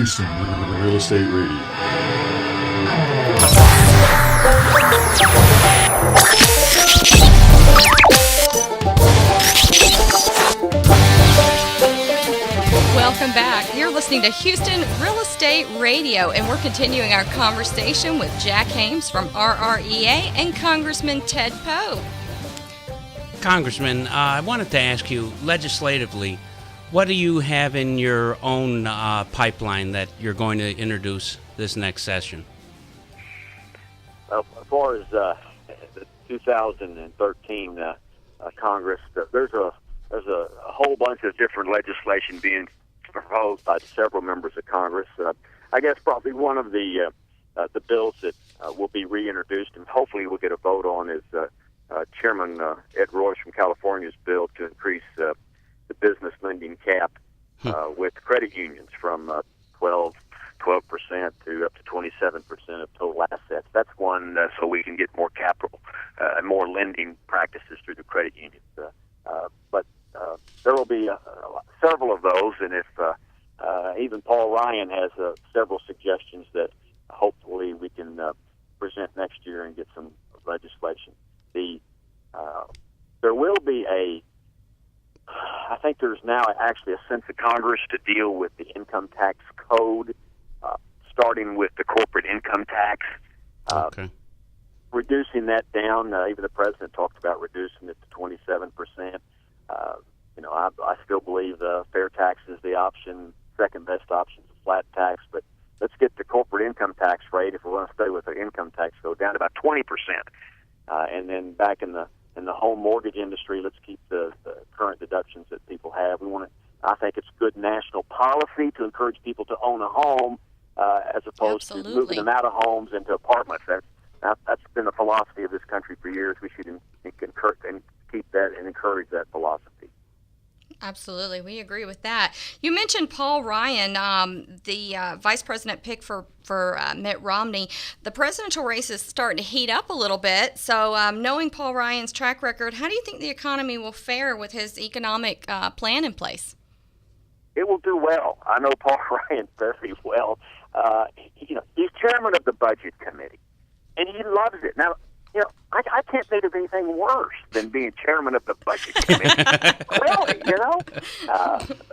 Houston Real Estate Radio. Welcome back. You're listening to Houston Real Estate Radio, and we're continuing our conversation with Jack Haymes from RREA and Congressman Ted Poe. Congressman, I wanted to ask you, legislatively, what do you have in your own pipeline that you're going to introduce this next session? As far as the 2013 Congress, there's a whole bunch of different legislation being proposed by several members of Congress. I guess probably one of the bills that will be reintroduced and hopefully we'll get a vote on is Chairman Ed Royce from California's bill to increase the business lending cap with credit unions from 12% to up to 27% of total assets. That's one so we can get more capital and more lending practices through the credit unions. But there will be several of those, and if even Paul Ryan has several suggestions that hopefully we can present next year and get some legislation. There will be I think there's now actually a sense of Congress to deal with the income tax code, starting with the corporate income tax. Okay. Reducing that down, even the president talked about reducing it to 27%. I still believe fair tax is the option. Second best option is a flat tax, but let's get the corporate income tax rate, if we want to stay with the income tax code, down to about 20%. And then back in the home mortgage industry, let's keep the current deductions that people have. I think it's good national policy to encourage people to own a home as opposed to moving them out of homes into apartments. That's been the philosophy of this country for years. We should keep that and encourage that philosophy. Absolutely. We agree with that. You mentioned Paul Ryan, the vice president pick for Mitt Romney. The presidential race is starting to heat up a little bit. So knowing Paul Ryan's track record, how do you think the economy will fare with his economic plan in place? It will do well. I know Paul Ryan very well. He's chairman of the Budget Committee, and he loves it. Now, I can't think of anything worse than being chairman of the Budget Committee. Really,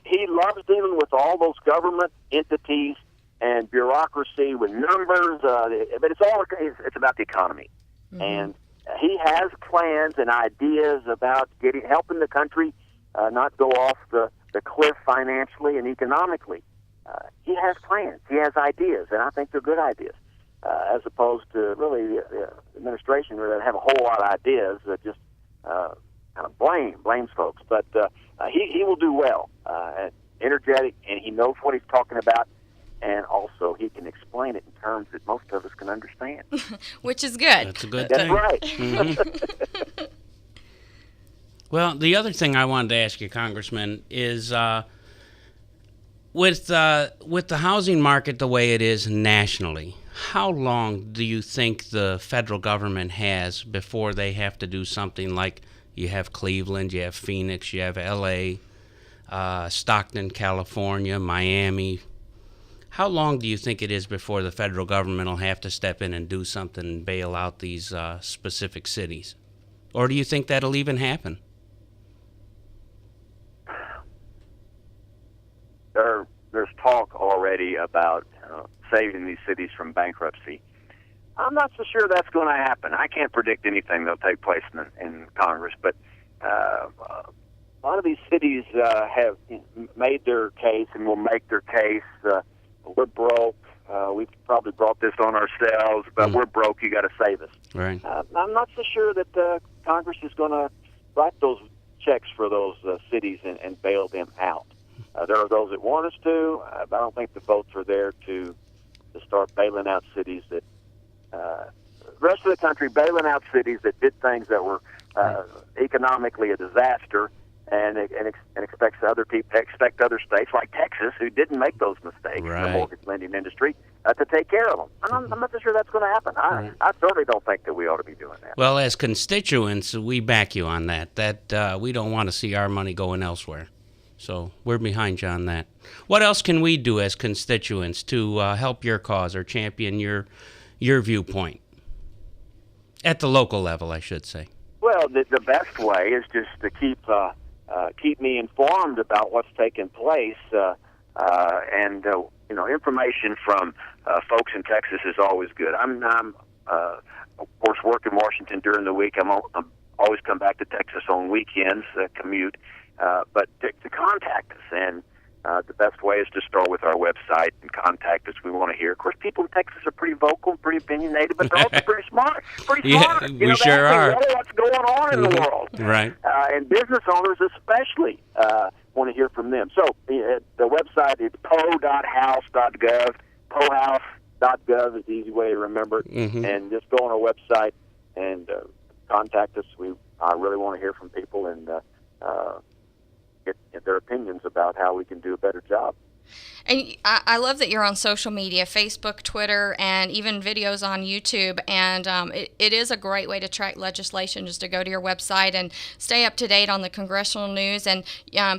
he loves dealing with all those government entities and bureaucracy with numbers. But it's about the economy, and he has plans and ideas about helping the country not go off the cliff financially and economically. He has plans. He has ideas, and I think they're good ideas. As opposed to really the administration where they have a whole lot of ideas that just kind of blames folks. But he will do well, energetic, and he knows what he's talking about, and also he can explain it in terms that most of us can understand. Which is good. That's a good thing. That's right. Mm-hmm. Well, the other thing I wanted to ask you, Congressman, is with the housing market the way it is nationally, how long do you think the federal government has before they have to do something like you have Cleveland, you have Phoenix, you have L.A., Stockton, California, Miami? How long do you think it is before the federal government will have to step in and do something and bail out these specific cities? Or do you think that'll even happen? There's talk already about saving these cities from bankruptcy. I'm not so sure that's going to happen. I can't predict anything that'll take place in Congress, but a lot of these cities have made their case and will make their case. We're broke. We've probably brought this on ourselves, but we're broke. You got to save us. Right. I'm not so sure that Congress is going to write those checks for those cities and bail them out. There are those that want us to, but I don't think the votes are there to start bailing out cities that the rest of the country bailing out cities that did things that were economically a disaster, and expect other states like Texas, who didn't make those mistakes in the mortgage lending industry, to take care of them. I'm not so sure that's going to happen. I certainly don't think that we ought to be doing that. Well, as constituents, we back you on that. That we don't want to see our money going elsewhere. So we're behind you on that. What else can we do as constituents to help your cause or champion your viewpoint? At the local level, I should say. Well, the best way is just to keep me informed about what's taking place, and information from folks in Texas is always good. I'm of course work in Washington during the week. I'm always come back to Texas on weekends, commute, but to contact us, and the best way is to start with our website and contact us. We want to hear. Of course, people in Texas are pretty vocal, pretty opinionated, but they're also pretty smart. Yeah, we sure are. They know what's going on in the world. Right. And business owners especially want to hear from them. So the website is poe.house.gov. Poehouse.gov is the easy way to remember it. And just go on our website and contact us. I really want to hear from people and get their opinions about how we can do a better job. And I love that you're on social media, Facebook, Twitter, and even videos on YouTube. And it is a great way to track legislation, just to go to your website and stay up to date on the congressional news. And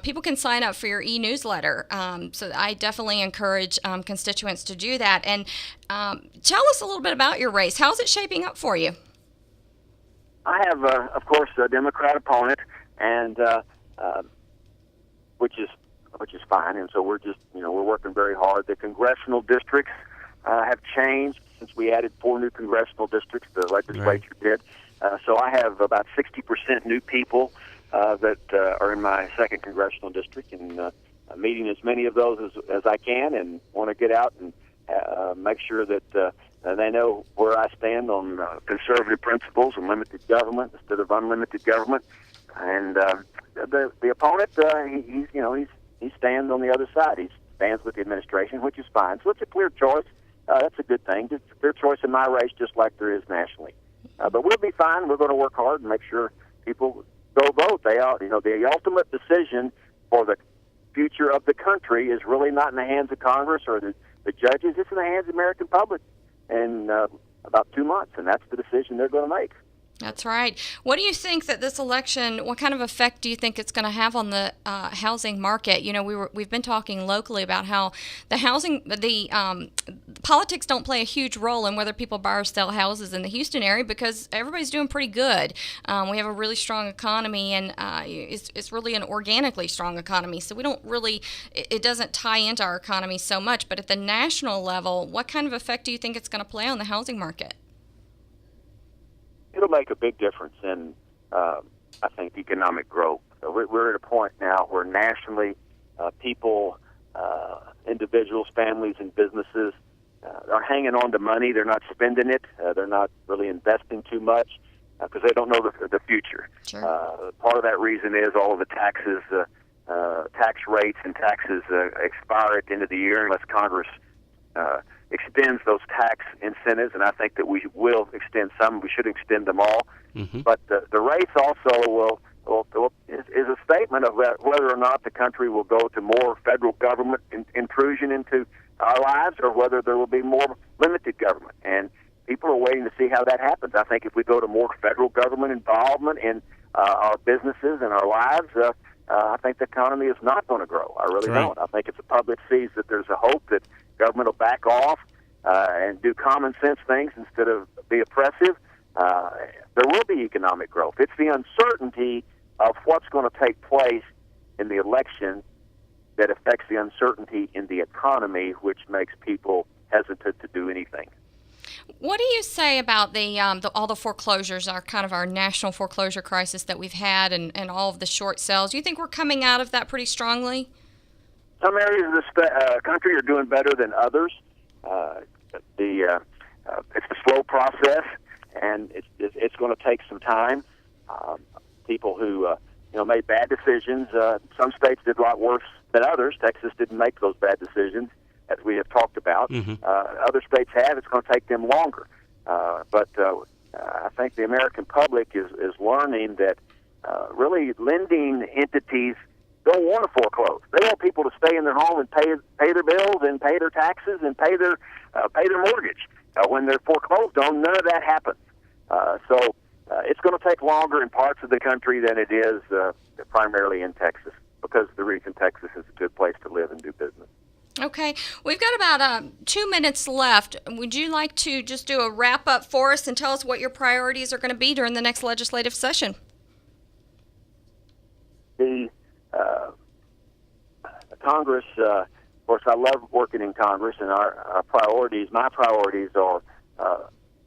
people can sign up for your e-newsletter. So I definitely encourage constituents to do that. And tell us a little bit about your race. How's it shaping up for you? I have, of course, a Democrat opponent, and which is fine, and so we're just, we're working very hard. The congressional districts have changed since we added 4 new congressional districts. The legislature did. So I have about 60% new people that are in my 2nd congressional district, and meeting as many of those as I can, and want to get out and make sure that they know where I stand on conservative principles and limited government instead of unlimited government. And the opponent, he stands on the other side. He stands with the administration, which is fine. So it's a clear choice. That's a good thing. It's a clear choice in my race, just like there is nationally. But we'll be fine. We're going to work hard and make sure people go vote. The ultimate decision for the future of the country is really not in the hands of Congress or the judges. It's in the hands of the American public in about 2 months, and that's the decision they're going to make. That's right. What do you think that this election, what kind of effect do you think it's going to have on the housing market? We've been talking locally about how the politics don't play a huge role in whether people buy or sell houses in the Houston area, because everybody's doing pretty good. We have a really strong economy, and it's really an organically strong economy. So we don't really, it doesn't tie into our economy so much. But at the national level, what kind of effect do you think it's going to play on the housing market? It'll make a big difference in, I think, economic growth. So we're at a point now where nationally people, individuals, families, and businesses are hanging on to money. They're not spending it. They're not really investing too much because they don't know the future. Sure. Part of that reason is all of the taxes, tax rates and taxes expire at the end of the year unless Congress extends those tax incentives, and I think that we will extend some. We should extend them all. But the race also is a statement of whether or not the country will go to more federal government intrusion into our lives, or whether there will be more limited government. And people are waiting to see how that happens. I think if we go to more federal government involvement in our businesses and our lives, I think the economy is not going to grow. I really don't. I think if the public sees that there's a hope that government will back off and do common sense things instead of be oppressive, there will be economic growth. It's the uncertainty of what's going to take place in the election that affects the uncertainty in the economy, which makes people hesitant to do anything. What do you say about all the foreclosures, our national foreclosure crisis that we've had, and all of the short sales? Do you think we're coming out of that pretty strongly? Some areas of the country are doing better than others. It's a slow process, and it's going to take some time. People who made bad decisions. Some states did a lot worse than others. Texas didn't make those bad decisions, as we have talked about. Other states have. It's going to take them longer. But I think the American public is learning that really lending entities don't want to foreclose. They want people to stay in their home and pay their bills and pay their taxes and pay their mortgage. When they're foreclosed on, none of that happens. So it's going to take longer in parts of the country than it is primarily in Texas, because because the region Texas is a good place to live and do business. Okay, we've got about 2 minutes left. Would you like to just do a wrap up for us and tell us what your priorities are going to be during the next legislative session? The Congress, of course, I love working in Congress, and my priorities are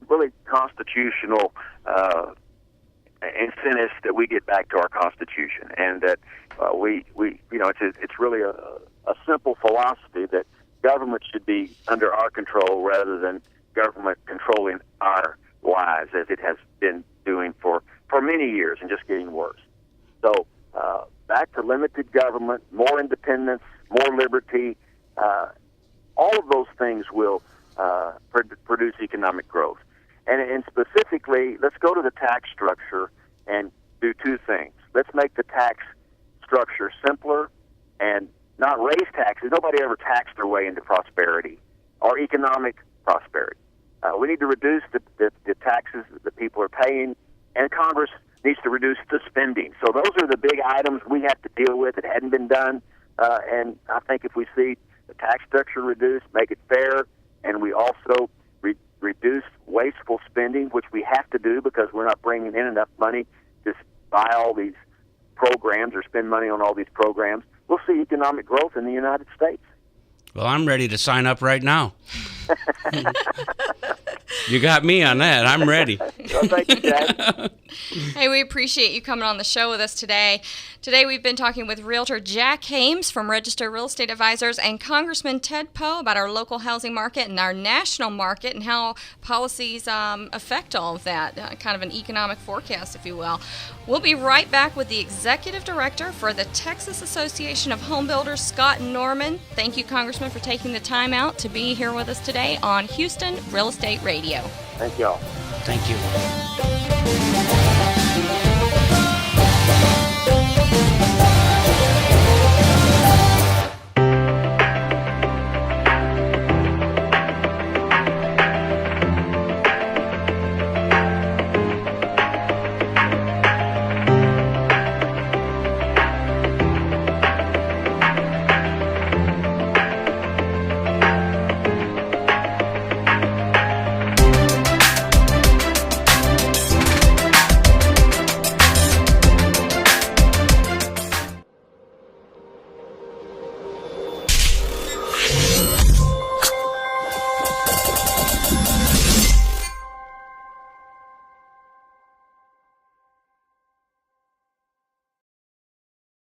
really constitutional incentives that we get back to our Constitution, and that it's really a simple philosophy that government should be under our control rather than government controlling our lives, as it has been doing for many years and just getting worse. So back to limited government, more independence, more liberty. All of those things will produce economic growth. And specifically, let's go to the tax structure and do two things. Let's make the tax structure simpler and not raise taxes. Nobody ever taxed their way into prosperity or economic prosperity. We need to reduce the taxes that people are paying, and Congress needs to reduce the spending. So those are the big items we have to deal with. It hadn't been done, and I think if we see the tax structure reduced, make it fair, and we also reduce wasteful spending, which we have to do because we're not bringing in enough money to buy all these programs or spend money on all these programs, we'll see economic growth in the United States. Well, I'm ready to sign up right now. You got me on that. I'm ready. Well, thank you, Jack. Hey, we appreciate you coming on the show with us today. Today we've been talking with Realtor Jack Haymes from Register Real Estate Advisors and Congressman Ted Poe about our local housing market and our national market and how policies affect all of that, kind of an economic forecast, if you will. We'll be right back with the Executive Director for the Texas Association of Home Builders, Scott Norman. Thank you, Congressman, for taking the time out to be here with us today on Houston Real Estate Radio. Thank you all. Thank you.